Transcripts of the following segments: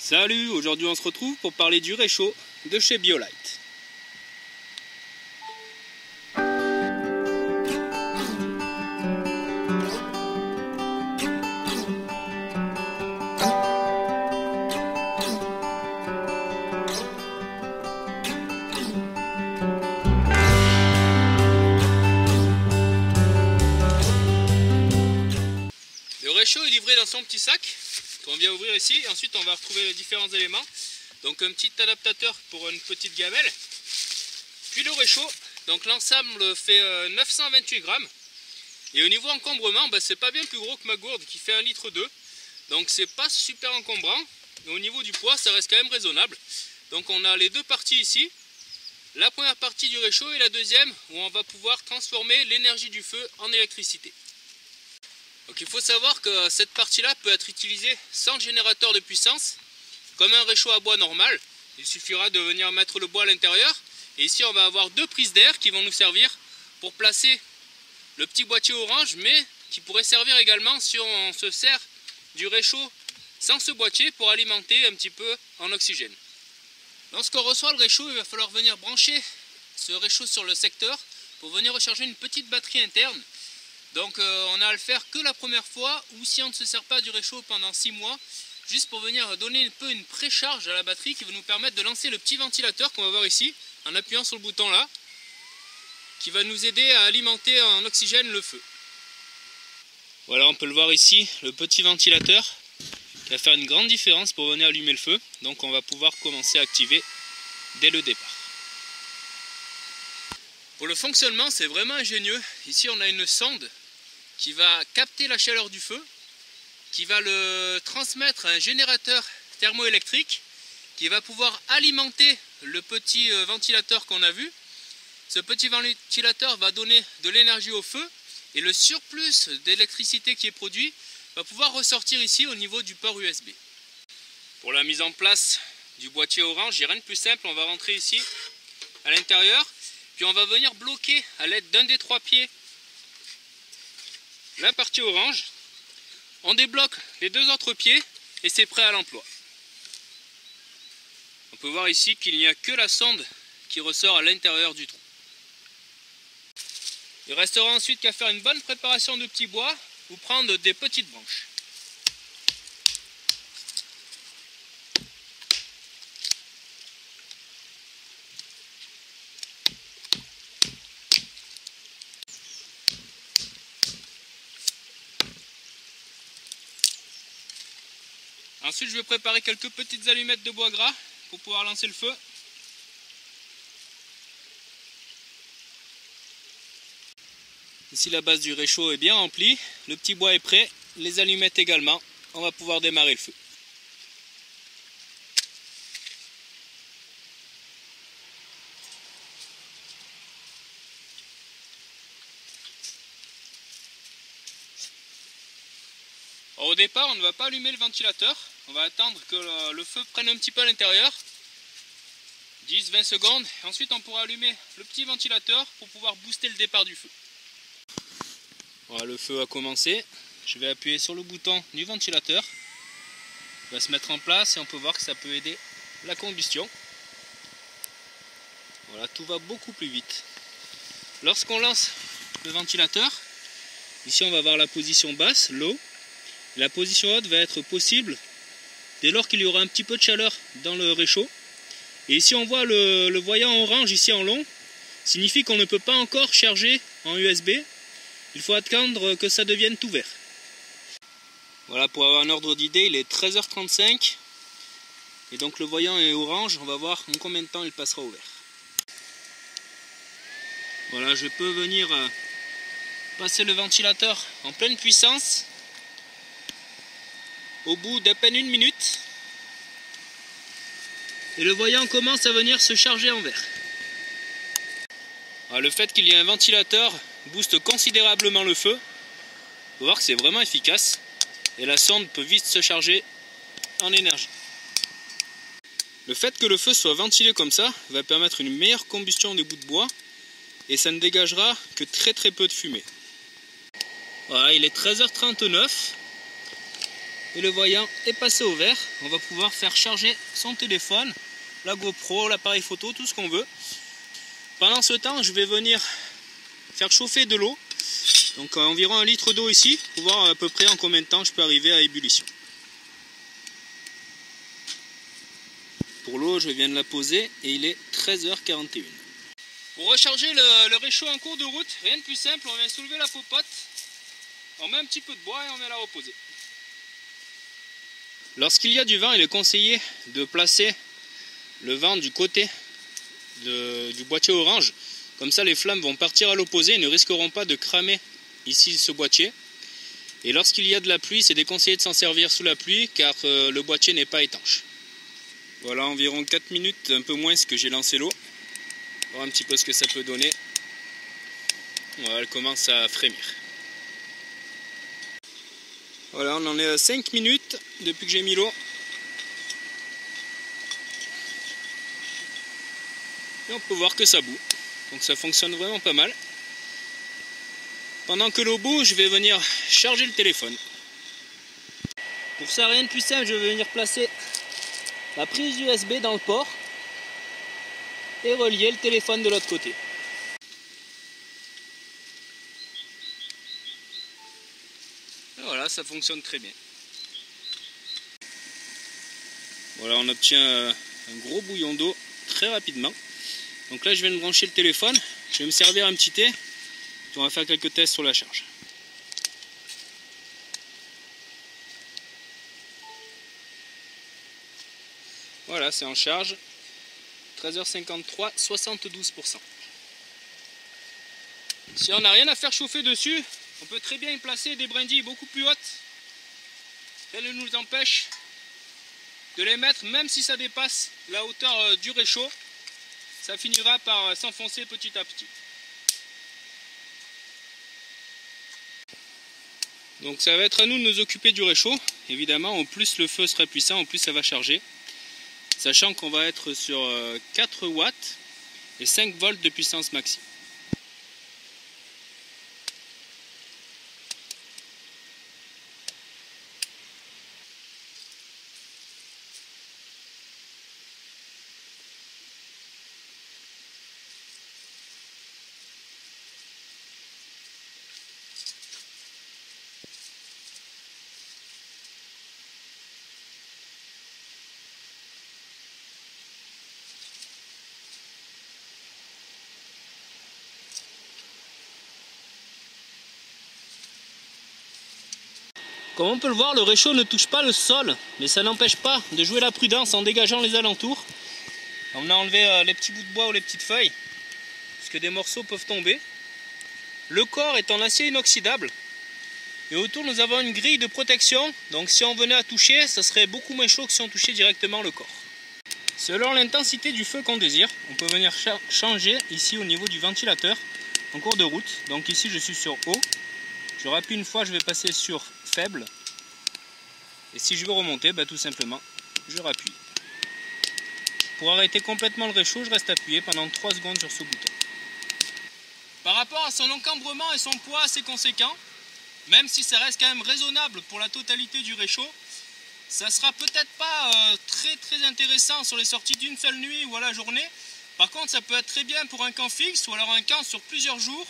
Salut, aujourd'hui on se retrouve pour parler du réchaud de chez BioLite. Le réchaud est livré dans son petit sac qu'on vient ouvrir ici, et ensuite on va retrouver les différents éléments. Donc un petit adaptateur pour une petite gamelle, puis le réchaud. Donc l'ensemble fait 928 grammes, et au niveau encombrement, c'est pas bien plus gros que ma gourde qui fait 1,2 litre. Donc c'est pas super encombrant, mais au niveau du poids ça reste quand même raisonnable. Donc on a les deux parties ici, la première partie du réchaud et la deuxième où on va pouvoir transformer l'énergie du feu en électricité. Donc il faut savoir que cette partie-là peut être utilisée sans générateur de puissance, comme un réchaud à bois normal. Il suffira de venir mettre le bois à l'intérieur. Et ici on va avoir deux prises d'air qui vont nous servir pour placer le petit boîtier orange, mais qui pourrait servir également si on se sert du réchaud sans ce boîtier pour alimenter un petit peu en oxygène. Lorsqu'on reçoit le réchaud, il va falloir venir brancher ce réchaud sur le secteur pour venir recharger une petite batterie interne. Donc on a à le faire que la première fois, ou si on ne se sert pas du réchaud pendant 6 mois, juste pour venir donner un peu une précharge à la batterie qui va nous permettre de lancer le petit ventilateur qu'on va voir ici, en appuyant sur le bouton là, qui va nous aider à alimenter en oxygène le feu. Voilà, on peut le voir ici, le petit ventilateur qui va faire une grande différence pour venir allumer le feu. Donc on va pouvoir commencer à activer dès le départ. Pour le fonctionnement, c'est vraiment ingénieux. Ici on a une sonde qui va capter la chaleur du feu, qui va le transmettre à un générateur thermoélectrique qui va pouvoir alimenter le petit ventilateur qu'on a vu. Ce petit ventilateur va donner de l'énergie au feu, et le surplus d'électricité qui est produit va pouvoir ressortir ici au niveau du port USB. Pour la mise en place du boîtier orange, il n'y a rien de plus simple. On va rentrer ici à l'intérieur, puis on va venir bloquer à l'aide d'un des 3 pieds la partie orange. On débloque les 2 autres pieds et c'est prêt à l'emploi. On peut voir ici qu'il n'y a que la sonde qui ressort à l'intérieur du trou. Il restera ensuite qu'à faire une bonne préparation de petits bois ou prendre des petites branches. Ensuite, je vais préparer quelques petites allumettes de bois gras pour pouvoir lancer le feu. Ici, la base du réchaud est bien remplie, le petit bois est prêt, les allumettes également. On va pouvoir démarrer le feu. Alors, au départ, on ne va pas allumer le ventilateur. On va attendre que le feu prenne un petit peu à l'intérieur, 10-20 secondes. Et ensuite, on pourra allumer le petit ventilateur pour pouvoir booster le départ du feu. Voilà, le feu a commencé. Je vais appuyer sur le bouton du ventilateur. Il va se mettre en place et on peut voir que ça peut aider la combustion. Voilà, tout va beaucoup plus vite. Lorsqu'on lance le ventilateur, ici on va voir la position basse, l'eau. La position haute va être possible dès lors qu'il y aura un petit peu de chaleur dans le réchaud. Et ici on voit le voyant orange ici en long, signifie qu'on ne peut pas encore charger en USB. Il faut attendre que ça devienne tout vert. Voilà, pour avoir un ordre d'idée, il est 13h35. Et donc le voyant est orange, on va voir en combien de temps il passera au vert. Voilà, je peux venir passer le ventilateur en pleine puissance. Au bout d'à peine 1 minute, et le voyant commence à venir se charger en vert. Alors, le fait qu'il y ait un ventilateur booste considérablement le feu. On peut voir que c'est vraiment efficace, et la sonde peut vite se charger en énergie. Le fait que le feu soit ventilé comme ça va permettre une meilleure combustion des bouts de bois, et ça ne dégagera que très peu de fumée. Voilà, il est 13h39. et le voyant est passé au vert. On va pouvoir faire charger son téléphone, la GoPro, l'appareil photo, tout ce qu'on veut. Pendant ce temps, je vais venir faire chauffer de l'eau. Donc environ 1 litre d'eau ici, pour voir à peu près en combien de temps je peux arriver à ébullition. Pour l'eau, je viens de la poser et il est 13h41. Pour recharger le réchaud en cours de route, rien de plus simple, on vient soulever la popote, on met un petit peu de bois et on vient la reposer. Lorsqu'il y a du vent, il est conseillé de placer le vent du côté du boîtier orange. Comme ça, les flammes vont partir à l'opposé et ne risqueront pas de cramer ici ce boîtier. Et lorsqu'il y a de la pluie, c'est déconseillé de s'en servir sous la pluie car le boîtier n'est pas étanche. Voilà environ 4 minutes, un peu moins que j'ai lancé l'eau. Voir un petit peu ce que ça peut donner. Voilà, elle commence à frémir. Voilà, on en est à 5 minutes depuis que j'ai mis l'eau. Et on peut voir que ça bout. Donc ça fonctionne vraiment pas mal. Pendant que l'eau bout, je vais venir charger le téléphone. Pour ça, rien de plus simple, je vais venir placer la prise USB dans le port et relier le téléphone de l'autre côté. Et voilà, ça fonctionne très bien. Voilà, on obtient un gros bouillon d'eau très rapidement. Donc là, je viens de brancher le téléphone. Je vais me servir un petit thé. On va faire quelques tests sur la charge. Voilà, c'est en charge. 13h53, 72%. Si on n'a rien à faire chauffer dessus, on peut très bien y placer des brindilles beaucoup plus hautes. Elles ne nous empêchent de les mettre, même si ça dépasse la hauteur du réchaud. Ça finira par s'enfoncer petit à petit. Donc ça va être à nous de nous occuper du réchaud. Évidemment, au plus le feu sera puissant, au plus ça va charger. Sachant qu'on va être sur 4 watts et 5 volts de puissance maxi. Comme on peut le voir, le réchaud ne touche pas le sol, mais ça n'empêche pas de jouer la prudence en dégageant les alentours. On a enlevé les petits bouts de bois ou les petites feuilles, parce que des morceaux peuvent tomber. Le corps est en acier inoxydable, et autour nous avons une grille de protection, donc si on venait à toucher, ça serait beaucoup moins chaud que si on touchait directement le corps. Selon l'intensité du feu qu'on désire, on peut venir changer ici au niveau du ventilateur en cours de route. Donc ici je suis sur haut, je rappuie une fois, je vais passer sur faible, et si je veux remonter, tout simplement je rappuie. Pour arrêter complètement le réchaud, je reste appuyé pendant 3 secondes sur ce bouton. Par rapport à son encambrement et son poids assez conséquent, même si ça reste quand même raisonnable pour la totalité du réchaud, ça sera peut-être pas très intéressant sur les sorties d'une seule nuit ou à la journée. Par contre, ça peut être très bien pour un camp fixe ou alors un camp sur plusieurs jours,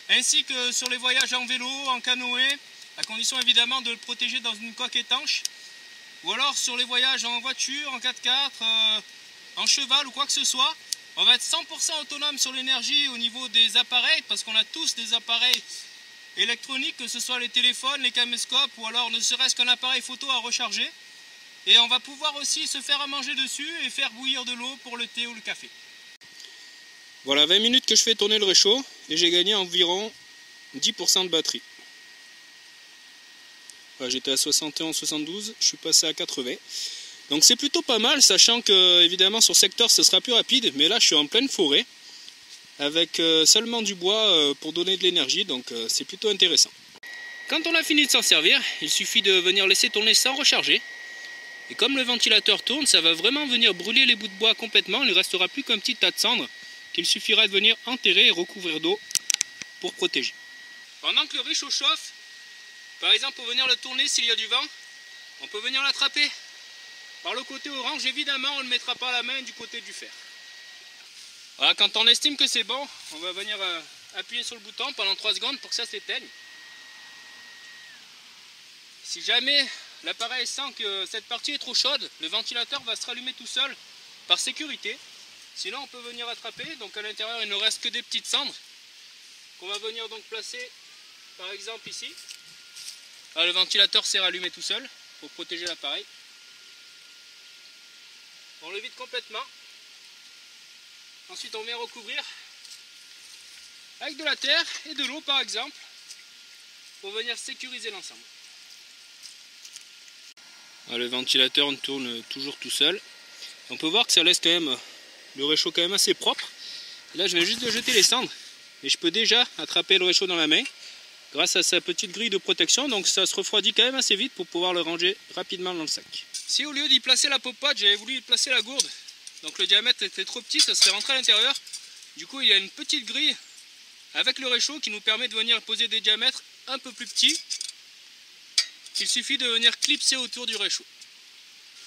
ainsi que sur les voyages en vélo, en canoë, à condition évidemment de le protéger dans une coque étanche, ou alors sur les voyages en voiture, en 4x4, en cheval ou quoi que ce soit. On va être 100% autonome sur l'énergie au niveau des appareils, parce qu'on a tous des appareils électroniques, que ce soit les téléphones, les caméscopes, ou alors ne serait-ce qu'un appareil photo à recharger. Et on va pouvoir aussi se faire à manger dessus et faire bouillir de l'eau pour le thé ou le café. Voilà, 20 minutes que je fais tourner le réchaud, et j'ai gagné environ 10% de batterie. J'étais à 71-72, je suis passé à 80. Donc c'est plutôt pas mal, sachant que évidemment sur secteur ce sera plus rapide, mais là je suis en pleine forêt avec seulement du bois pour donner de l'énergie, donc c'est plutôt intéressant. Quand on a fini de s'en servir, il suffit de venir laisser tourner sans recharger. Et comme le ventilateur tourne, ça va vraiment venir brûler les bouts de bois complètement, il ne restera plus qu'un petit tas de cendres qu'il suffira de venir enterrer et recouvrir d'eau pour protéger. Pendant que le réchaud chauffe, par exemple pour venir le tourner s'il y a du vent, on peut venir l'attraper par le côté orange. Évidemment, on ne mettra pas la main du côté du fer. Voilà, quand on estime que c'est bon, on va venir appuyer sur le bouton pendant 3 secondes pour que ça s'éteigne. Si jamais l'appareil sent que cette partie est trop chaude, le ventilateur va se rallumer tout seul par sécurité. Sinon on peut venir attraper, donc à l'intérieur il ne reste que des petites cendres qu'on va venir donc placer par exemple ici. Là, le ventilateur s'est rallumé tout seul pour protéger l'appareil. On le vide complètement. Ensuite on vient recouvrir avec de la terre et de l'eau par exemple pour venir sécuriser l'ensemble. Le ventilateur tourne toujours tout seul. On peut voir que ça laisse quand même le réchaud quand même assez propre. Et là je viens juste de jeter les cendres et je peux déjà attraper le réchaud dans la main grâce à sa petite grille de protection, donc ça se refroidit quand même assez vite pour pouvoir le ranger rapidement dans le sac. Si au lieu d'y placer la popote, j'avais voulu y placer la gourde, donc le diamètre était trop petit, ça serait rentré à l'intérieur. Du coup il y a une petite grille avec le réchaud qui nous permet de venir poser des diamètres un peu plus petits. Il suffit de venir clipser autour du réchaud.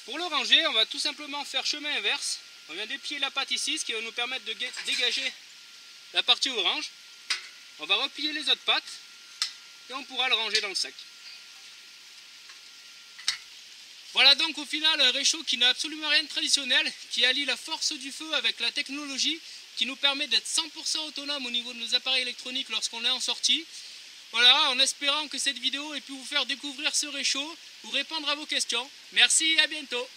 Pour le ranger, on va tout simplement faire chemin inverse. On vient déplier la patte ici, ce qui va nous permettre de dégager la partie orange. On va replier les autres pattes et on pourra le ranger dans le sac. Voilà donc au final un réchaud qui n'a absolument rien de traditionnel, qui allie la force du feu avec la technologie, qui nous permet d'être 100% autonome au niveau de nos appareils électroniques lorsqu'on est en sortie. Voilà, en espérant que cette vidéo ait pu vous faire découvrir ce réchaud ou répondre à vos questions. Merci et à bientôt.